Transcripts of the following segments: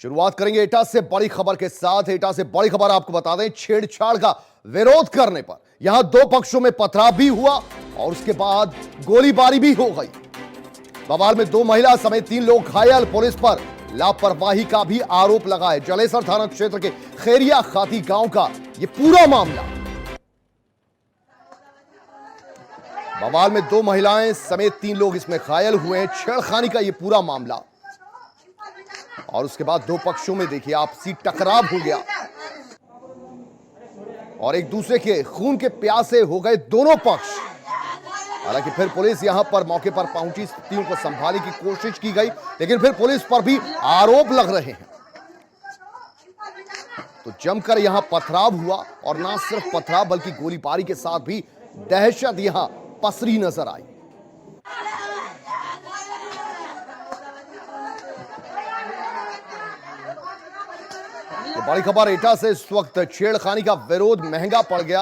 शुरुआत करेंगे एटा से बड़ी खबर के साथ। एटा से बड़ी खबर आपको बता दें, छेड़छाड़ का विरोध करने पर यहां दो पक्षों में पथराव भी हुआ और उसके बाद गोलीबारी भी हो गई। बवाल में दो महिला समेत 3 लोग घायल। पुलिस पर लापरवाही का भी आरोप लगा है। जलेसर थाना क्षेत्र के खैरिया खाती गांव का यह पूरा मामला। बवाल में 2 महिलाएं समेत 3 लोग इसमें घायल हुए हैं। छेड़खानी का यह पूरा मामला और उसके बाद दो पक्षों में देखिए आपसी टकराव हो गया और एक दूसरे के खून के प्यासे हो गए दोनों पक्ष। हालांकि फिर पुलिस यहां पर मौके पर पहुंची, स्थितियों को संभालने की कोशिश की गई, लेकिन फिर पुलिस पर भी आरोप लग रहे हैं। तो जमकर यहां पथराव हुआ और ना सिर्फ पथराव बल्कि गोलीबारी के साथ भी दहशत यहां पसरी नजर आई। तो बड़ी खबर एटा से इस वक्त छेड़खानी का विरोध महंगा पड़ गया।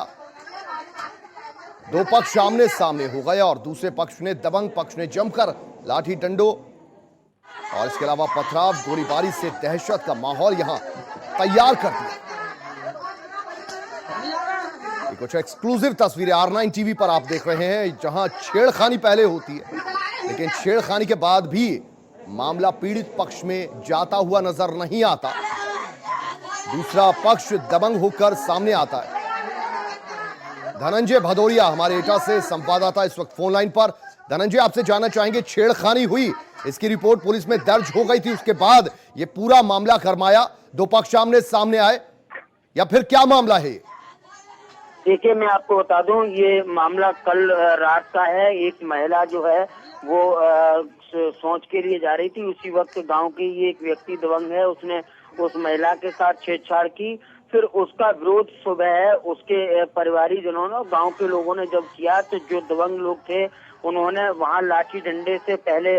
दो पक्ष आमने सामने हो गए और दूसरे पक्ष ने, दबंग पक्ष ने जमकर लाठी डंडों और इसके अलावा पथराव गोलीबारी से दहशत का माहौल यहां तैयार कर दिया। कुछ एक्सक्लूसिव तस्वीरें R9 टीवी पर आप देख रहे हैं, जहां छेड़खानी पहले होती है, लेकिन छेड़खानी के बाद भी मामला पीड़ित पक्ष में जाता हुआ नजर नहीं आता। दूसरा पक्ष दबंग होकर सामने आता है। धनंजय भदौरिया हमारे एटा से संवाददाता इस वक्त फोन लाइन पर। धनंजय, आपसे जानना चाहेंगे, छेड़खानी हुई, इसकी रिपोर्ट पुलिस में दर्ज हो गई थी, उसके बाद ये पूरा मामला गरमाया, दो पक्ष आमने सामने आए, या फिर क्या मामला है? देखिए, मैं आपको बता दूं, ये मामला कल रात का है। एक महिला जो है वो शौच के लिए जा रही थी। उसी वक्त गांव की एक व्यक्ति दबंग है, उसने उस महिला के साथ छेड़छाड़ की। फिर उसका विरोध सुबह उसके परिवारीजनों ने, गांव के लोगों ने जब किया, तो जो दबंग लोग थे उन्होंने वहां लाठी डंडे से पहले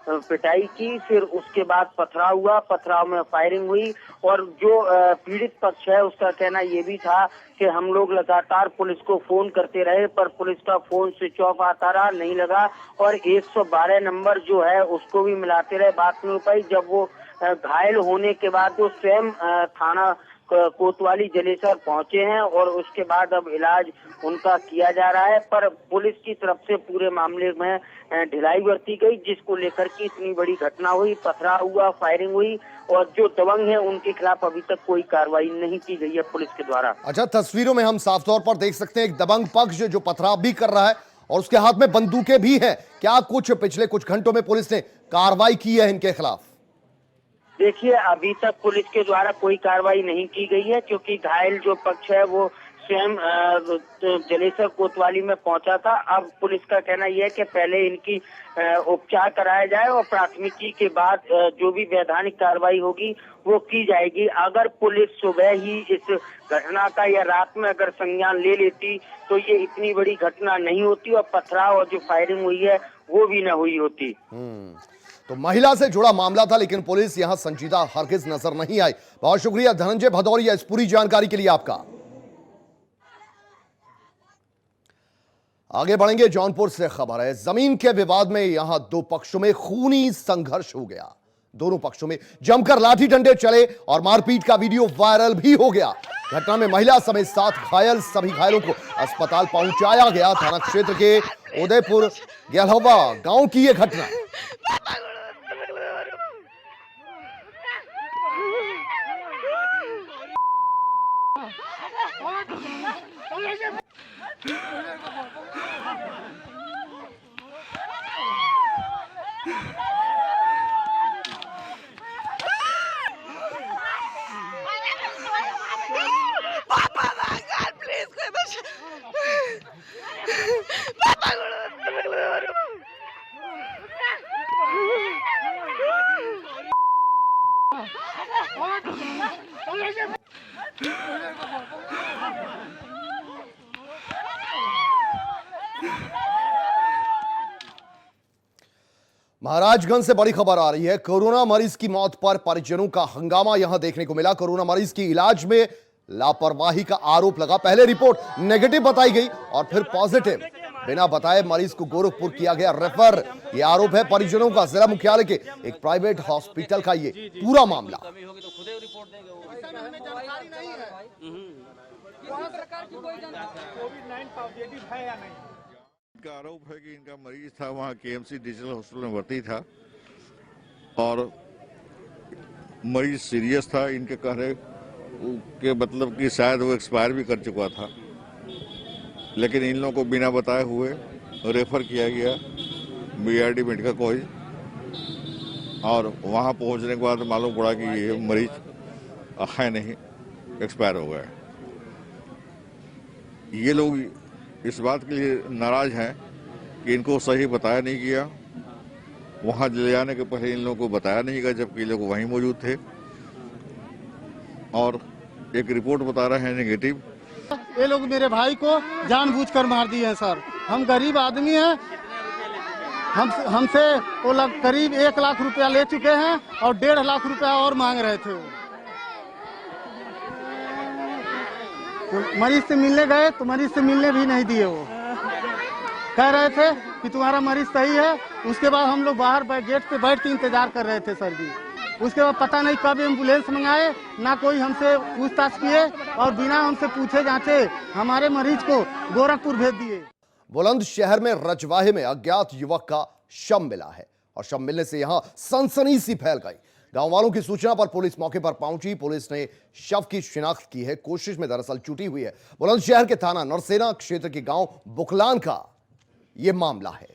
पिटाई की। फिर उसके बाद पथराव हुआ, पथराव में फायरिंग हुई और जो पीड़ित पक्ष है उसका कहना ये भी था कि हम लोग लगातार पुलिस को फोन करते रहे, पर पुलिस का फोन स्विच ऑफ आता रहा, नहीं लगा, और 112 नंबर जो है उसको भी मिलाते रहे, बात नहीं हो पाई। जब वो घायल होने के बाद वो स्वयं थाना कोतवाली जलेसर पहुंचे हैं और उसके बाद अब इलाज उनका किया जा रहा है। पर पुलिस की तरफ से पूरे मामले में ढिलाई बरती गई, जिसको लेकर की इतनी बड़ी घटना हुई, पथराव हुआ, फायरिंग हुई और जो दबंग है उनके खिलाफ अभी तक कोई कार्रवाई नहीं की गई है पुलिस के द्वारा। अच्छा, तस्वीरों में हम साफ तौर पर देख सकते हैं एक दबंग पक्ष जो पथराव भी कर रहा है और उसके हाथ में बंदूकें भी हैं। क्या कुछ पिछले कुछ घंटों में पुलिस ने कार्रवाई की है इनके खिलाफ? देखिए, अभी तक पुलिस के द्वारा कोई कार्रवाई नहीं की गई है, क्योंकि घायल जो पक्ष है वो स्वयं जलेसर कोतवाली में पहुंचा था। अब पुलिस का कहना यह है कि पहले इनकी उपचार कराया जाए और प्राथमिकी के बाद जो भी वैधानिक कार्रवाई होगी वो की जाएगी। अगर पुलिस सुबह ही इस घटना का या रात में अगर संज्ञान ले लेती तो ये इतनी बड़ी घटना नहीं होती और पथराव और जो फायरिंग हुई है वो भी न हुई होती। तो महिला से जुड़ा मामला था, लेकिन पुलिस यहां संजीदा हरगिज नजर नहीं आई। बहुत शुक्रिया धनंजय भदौरिया इस पूरी जानकारी के लिए आपका। आगे बढ़ेंगे, जौनपुर से खबर है। जमीन के विवाद में यहां दो पक्षों में खूनी संघर्ष हो गया। दोनों पक्षों में जमकर लाठी डंडे चले और मारपीट का वीडियो वायरल भी हो गया। घटना में महिला समेत 7 घायल, सभी घायलों को अस्पताल पहुंचाया गया। थाना क्षेत्र के उदयपुर गहलवा गांव की यह घटना। महाराजगंज से बड़ी खबर आ रही है। कोरोना मरीज की मौत पर परिजनों का हंगामा यहां देखने को मिला। कोरोना मरीज की इलाज में लापरवाही का आरोप लगा। पहले रिपोर्ट नेगेटिव बताई गई और फिर पॉजिटिव। बिना बताए मरीज को गोरखपुर किया गया रेफर। ये आरोप है परिजनों का। जिला मुख्यालय के एक प्राइवेट हॉस्पिटल का ये पूरा मामला। इनका आरोप है कि इनका मरीज था वहाँ केएमसी डिजिटल हॉस्पिटल में भर्ती था और मरीज सीरियस था। इनके कहने के मतलब कि शायद वो एक्सपायर भी कर चुका था, लेकिन इन लोगों को बिना बताए हुए रेफर किया गया बीआरडी मेडिकल कॉलेज और वहाँ पहुँचने के बाद मालूम पड़ा कि ये मरीज है नहीं, एक्सपायर हो गया। ये लोग इस बात के लिए नाराज हैं कि इनको सही बताया नहीं गया, वहाँ ले जाने के पहले इन लोगों को बताया नहीं गया, जबकि ये लोग वहीं मौजूद थे और एक रिपोर्ट बता रहे हैं नेगेटिव। ये लोग मेरे भाई को जानबूझकर मार दिए हैं सर। हम गरीब आदमी हैं, हमसे वो लोग करीब 1 लाख रुपया ले चुके हैं और 1.5 लाख रुपया और मांग रहे थे। तो मरीज से मिलने गए तो मरीज से मिलने भी नहीं दिए। वो कह रहे थे कि तुम्हारा मरीज सही है। उसके बाद हम लोग बाहर गेट पे बैठ के इंतजार कर रहे थे सर जी। उसके बाद पता नहीं कब एम्बुलेंस मंगाए, ना कोई हमसे पूछताछ किए और बिना हमसे पूछे जांचे हमारे मरीज को गोरखपुर भेज दिए। बुलंदशहर में रजवाहे में अज्ञात युवक का शव मिला है और शव मिलने से यहां सनसनी सी फैल गई। गांव वालों की सूचना पर पुलिस मौके पर पहुंची। पुलिस ने शव की शिनाख्त की है। कोशिश में दरअसल छूटी हुई है। बुलंदशहर के थाना नरसेना क्षेत्र के गांव बुखलान का यह मामला है।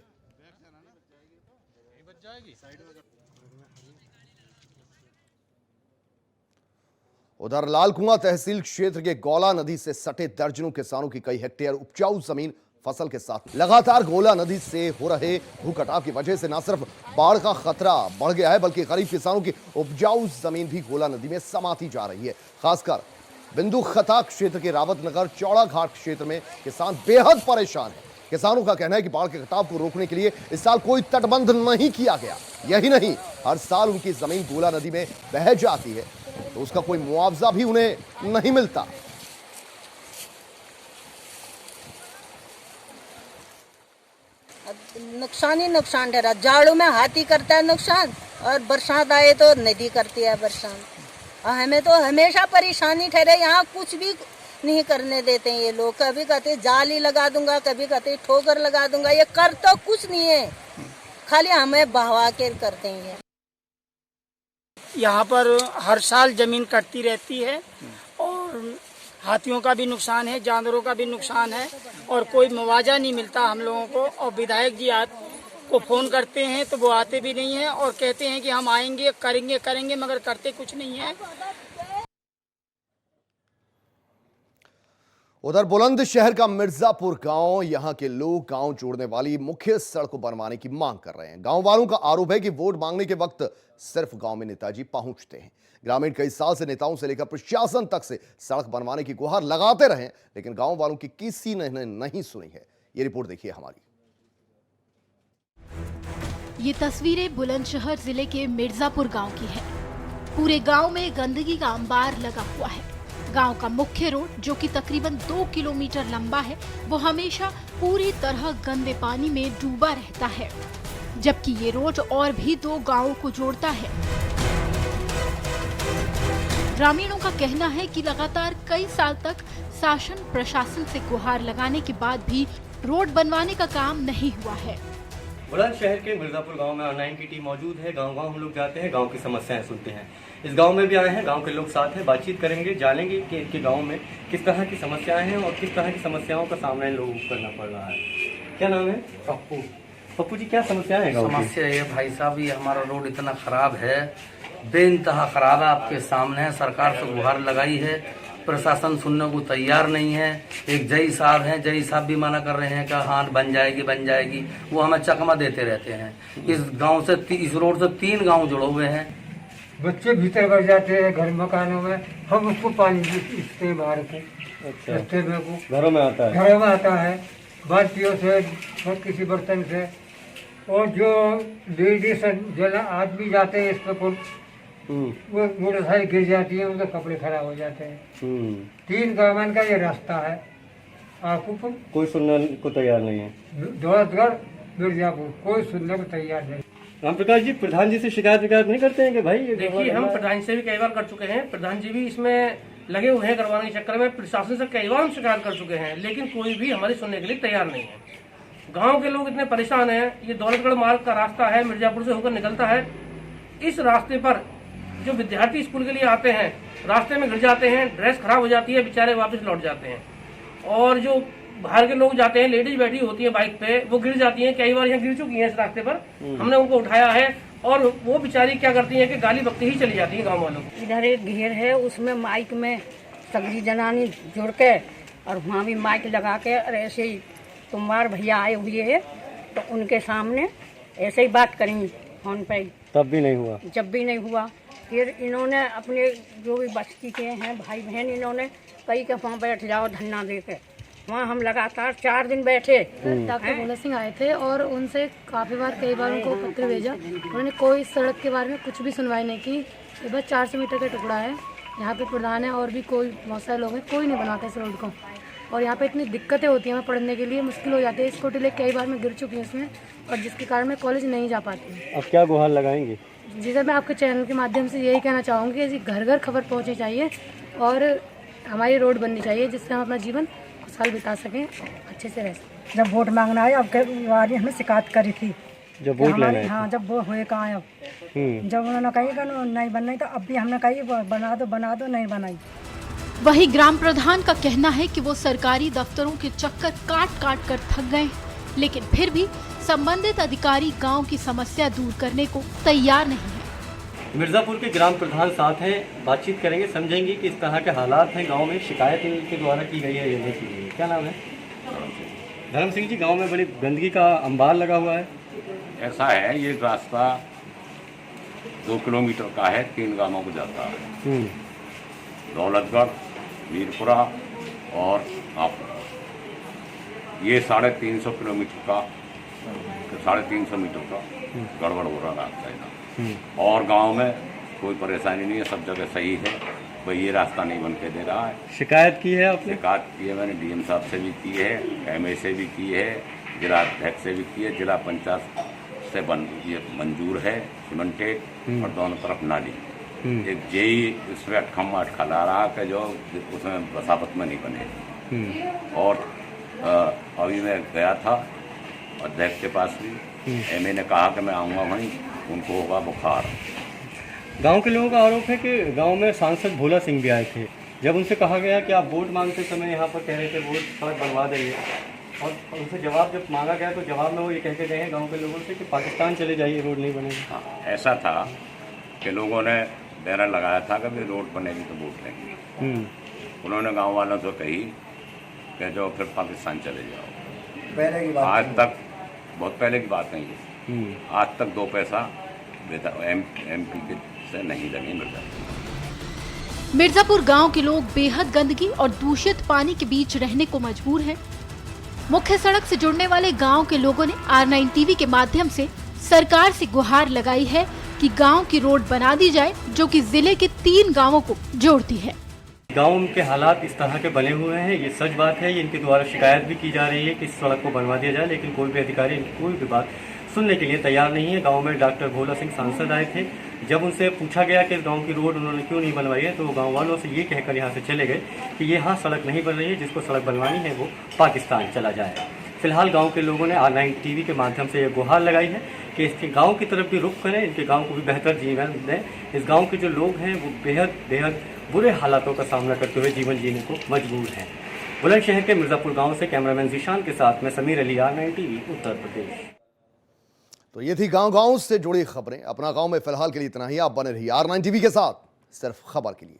उधर लालकुआं तहसील क्षेत्र के गौला नदी से सटे दर्जनों किसानों की कई हेक्टेयर उपजाऊ जमीन फसल के साथ लगातार गौला नदी से हो रहे भूकटाव की वजह से न सिर्फ बाढ़ का खतरा बढ़ गया है, बल्कि गरीब किसानों की उपजाऊ जमीन भी गौला नदी में समाती जा रही है। खासकर बिंदु खता क्षेत्र के रावत नगर चौड़ा घाट क्षेत्र में किसान बेहद परेशान है। किसानों का कहना है कि बाढ़ के कटाव को रोकने के लिए इस साल कोई तटबंध नहीं किया गया। यही नहीं, हर साल उनकी जमीन गौला नदी में बह जाती है तो उसका कोई मुआवजा भी उन्हें नहीं मिलता। नुकसान ही नुकसान ठहरा। जाड़ों में हाथी करता है नुकसान और बरसात आए तो नदी करती है बरसात। और हमें तो हमेशा परेशानी ठहरे। यहाँ कुछ भी नहीं करने देते हैं ये लोग। कभी कहते जाली लगा दूंगा, कभी कहते ठोकर लगा दूंगा। ये कर तो कुछ नहीं है, खाली हमें बहवा के करते हैं। यहाँ पर हर साल जमीन कटती रहती है और हाथियों का भी नुकसान है, जानवरों का भी नुकसान है और कोई मुआवजा नहीं मिलता हम लोगों को। और विधायक जी को फोन करते हैं तो वो आते भी नहीं है और कहते हैं कि हम आएंगे, करेंगे, मगर करते कुछ नहीं है। उधर बुलंदशहर का मिर्जापुर गांव, यहां के लोग गांव जोड़ने वाली मुख्य सड़क को बनवाने की मांग कर रहे हैं। गांव वालों का आरोप है कि वोट मांगने के वक्त सिर्फ गांव में नेताजी पहुंचते हैं। ग्रामीण कई साल से नेताओं से लेकर प्रशासन तक से सड़क बनवाने की गुहार लगाते रहे, लेकिन गांव वालों की किसी ने नहीं सुनी है। ये रिपोर्ट देखिए हमारी। ये तस्वीरें बुलंदशहर जिले के मिर्जापुर गांव की है। पूरे गांव में गंदगी का अंबार लगा हुआ है। गांव का मुख्य रोड, जो कि तकरीबन 2 किलोमीटर लंबा है, वो हमेशा पूरी तरह गंदे पानी में डूबा रहता है, जबकि ये रोड और भी 2 गांवों को जोड़ता है। ग्रामीणों का कहना है कि लगातार कई साल तक शासन प्रशासन से गुहार लगाने के बाद भी रोड बनवाने का काम नहीं हुआ है। बुलंदशहर के मिर्जापुर गांव में ऑनलाइन की टीम मौजूद है। गांव गांव हम लोग जाते हैं, गांव की समस्याएं सुनते हैं। इस गांव में भी आए हैं, गांव के लोग साथ हैं, बातचीत करेंगे, जानेंगे कि इनके गांव में किस तरह की समस्याएं हैं और किस तरह की समस्याओं का सामना इन लोगों को करना पड़ रहा है। क्या नाम है? पप्पू। पप्पू जी, क्या समस्या है गाँव की? समस्या ये भाई साहब, ये हमारा रोड इतना खराब है, बेइंतहा खराब है। आपके सामने है, सरकार से गुहार लगाई है, प्रशासन सुनने को तैयार नहीं है। एक जई साहब हैं, जई साहब भी मना कर रहे हैं कि हाँ बन जाएगी। वो हमें चकमा देते रहते हैं। इस गांव से, इस रोड से 3 गांव जुड़े हुए हैं। बच्चे भीतर बढ़ जाते हैं घर मकानों में, हम उसको पानी पीते हैं बाहर को। अच्छा, घरों में आता है बाल्टियों से, किसी बर्तन से। और जो लेडीज जो आदमी जाते हैं इस पर, वो मोटरसाइकिल गिर जाती है, उनके कपड़े खराब हो जाते हैं। 3 गाँव का ये रास्ता है। आकूपुर कोई सुनने को तैयार नहीं है। दौलतगढ़ मिर्जापुर कोई सुनने को तैयार नहीं। राम प्रकाश जी, प्रधान जी से शिकायत नहीं करते हैं कि भाई ये देखिए, हम प्रधान से भी कई बार कर चुके हैं, प्रधान जी भी इसमें लगे हुए हैं करवाने के चक्कर में। प्रशासन से कई बार हम शिकायत कर चुके हैं, लेकिन कोई भी हमारी सुनने के लिए तैयार नहीं है। गांव के लोग इतने परेशान हैं। ये दौलतगढ़ मार्ग का रास्ता है, मिर्जापुर से होकर निकलता है। इस रास्ते पर जो विद्यार्थी स्कूल के लिए आते हैं, रास्ते में गिर जाते हैं, ड्रेस खराब हो जाती है, बेचारे वापस लौट जाते हैं। और जो बाहर के लोग जाते हैं, लेडीज बैठी होती है बाइक पे, वो गिर जाती हैं। कई बार यहाँ गिर चुकी हैं इस रास्ते पर, हमने उनको उठाया है और वो बेचारी क्या करती हैं कि गाली बकती ही चली जाती हैं गाँव वालों को। इधर एक घेर है, उसमें माइक में सगरी जनानी जुड़ के और वहाँ भी माइक लगा के और ऐसे ही तुम्हार भैया आए हुए हैं तो उनके सामने ऐसे ही बात करेंगी फोन पे। तब भी नहीं हुआ? जब भी नहीं हुआ, फिर इन्होंने अपने जो भी बस्ती के हैं भाई बहन, इन्होंने कई के वहाँ बैठ जाओ धरना दे के। वहाँ हम लगातार 4 दिन बैठे। डॉक्टर भोला सिंह आए थे और उनसे कई बार उनको पत्र भेजा, उन्होंने कोई सड़क के बारे में कुछ भी सुनवाई नहीं की। ये बस 400 मीटर का टुकड़ा है, यहाँ पे प्रधान है और भी कोई बहुत सारे लोग हैं, कोई नहीं बनाता इस रोड को। और यहाँ पे इतनी दिक्कतें होती हैं, हमें पढ़ने के लिए मुश्किल हो जाती है। स्कूटी ले कई बार मैं गिर चुकी हूँ इसमें, और जिसके कारण मैं कॉलेज नहीं जा पाती। अब क्या गुहार लगाएंगे? जी सर, मैं आपके चैनल के माध्यम से यही कहना चाहूँगी कि घर घर खबर पहुँचनी चाहिए और हमारी रोड बननी चाहिए, जिससे हम अपना जीवन खुशहाल बिता सकें, अच्छे से रह सकें। जब वोट मांगना है, अब कई बार हमने शिकायत करी थी। जब वोट लेना है? हाँ, जब वो हुए कहाँ अब जब उन्होंने कही नहीं बनना, तो अब भी हमने कही बना दो, नहीं बनाई। वही ग्राम प्रधान का कहना है कि वो सरकारी दफ्तरों के चक्कर काट काट कर थक गए, लेकिन फिर भी संबंधित अधिकारी गांव की समस्या दूर करने को तैयार नहीं है। मिर्जापुर के ग्राम प्रधान साथ हैं, बातचीत करेंगे, समझेंगे कि इस तरह के हालात हैं गांव में, शिकायत इनके द्वारा की गई है या नहीं की गई है। क्या नाम है? धर्म सिंह जी, गांव में बड़ी गंदगी का अंबार लगा हुआ है। ऐसा है, ये रास्ता 2 किलोमीटर का है, 3 गांवों को जाता है। दौलतगढ़, मीरपुरा और आप ये 350 किलोमीटर का 350 मीटर का गड़बड़ हो रहा रास्ता है। और गांव में कोई परेशानी नहीं है, सब जगह सही है। भाई ये रास्ता नहीं बन के दे रहा है। शिकायत की है आपने? शिकायत की है मैंने, डीएम साहब से भी की है, एमए से भी की है, जिला अध्यक्ष से भी की है। जिला पंचायत से ये मंजूर है सीमेंटेड और दोनों तरफ नाली। एक जेई इसमें खम्मा खला रहा कि जो उसमें बसावत में नहीं बने। और अभी मैं गया था अध्यक्ष के पास भी, एमए ने कहा कि मैं आऊँगा वहीं, उनको होगा बुखार। गांव के लोगों का आरोप है कि गांव में सांसद भोला सिंह भी आए थे। जब उनसे कहा गया कि आप वोट मांगते समय यहाँ पर कह रहे थे वोट सड़क बनवा देंगे, और उनसे जवाब जब मांगा गया तो जवाब में वो ये कह के गए हैं गाँव के लोगों से कि पाकिस्तान चले जाइए, रोड नहीं बनेगी। हाँ, ऐसा था कि लोगों ने बैनर लगाया था कि रोड बनेगी तो वोट लेंगे। उन्होंने गांव वालों से कही कि जो फिर पाकिस्तान चले जाओ। पहले की बात, आज तक, बहुत पहले की बात नहीं है, आज तक 2 पैसा एमपी के से नहीं लगे मिर्जापुर। मिर्जापुर गांव के लोग बेहद गंदगी और दूषित पानी के बीच रहने को मजबूर हैं। मुख्य सड़क से जुड़ने वाले गांव के लोगों ने R9 टीवी के माध्यम से सरकार से गुहार लगाई है कि गांव की रोड बना दी जाए, जो कि जिले के 3 गांवों को जोड़ती है। गांव के हालात इस तरह के बने हुए हैं, ये सच बात है। इनके द्वारा शिकायत भी की जा रही है कि इस सड़क को बनवा दिया जाए, लेकिन कोई भी अधिकारी इनकी कोई भी बात सुनने के लिए तैयार नहीं है। गांव में डॉक्टर भोला सिंह सांसद आए थे। जब उनसे पूछा गया कि इस गांव की रोड उन्होंने क्यों नहीं बनवाई है, तो गांव वालों से ये कहकर यहाँ से चले गए कि ये यहाँ सड़क नहीं बन रही है, जिसको सड़क बनवानी है वो पाकिस्तान चला जाए। फिलहाल गांव के लोगों ने R9 टीवी के माध्यम से ये गुहार लगाई है कि इसके गांव की तरफ भी रुख करें, इनके गांव को भी बेहतर जीवन दें। इस गांव के जो लोग हैं वो बेहद बुरे हालातों का सामना करते हुए जीवन जीने को मजबूर हैं। बुलंदशहर के मिर्जापुर गांव से कैमरामैन जीशान के साथ मैं समीर अली, R9 टीवी, उत्तर प्रदेश। तो ये थी गांव से जुड़ी खबरें। अपना गांव में फिलहाल के लिए इतना ही। आप बने रहिए R9 टीवी के साथ, सिर्फ खबर के लिए।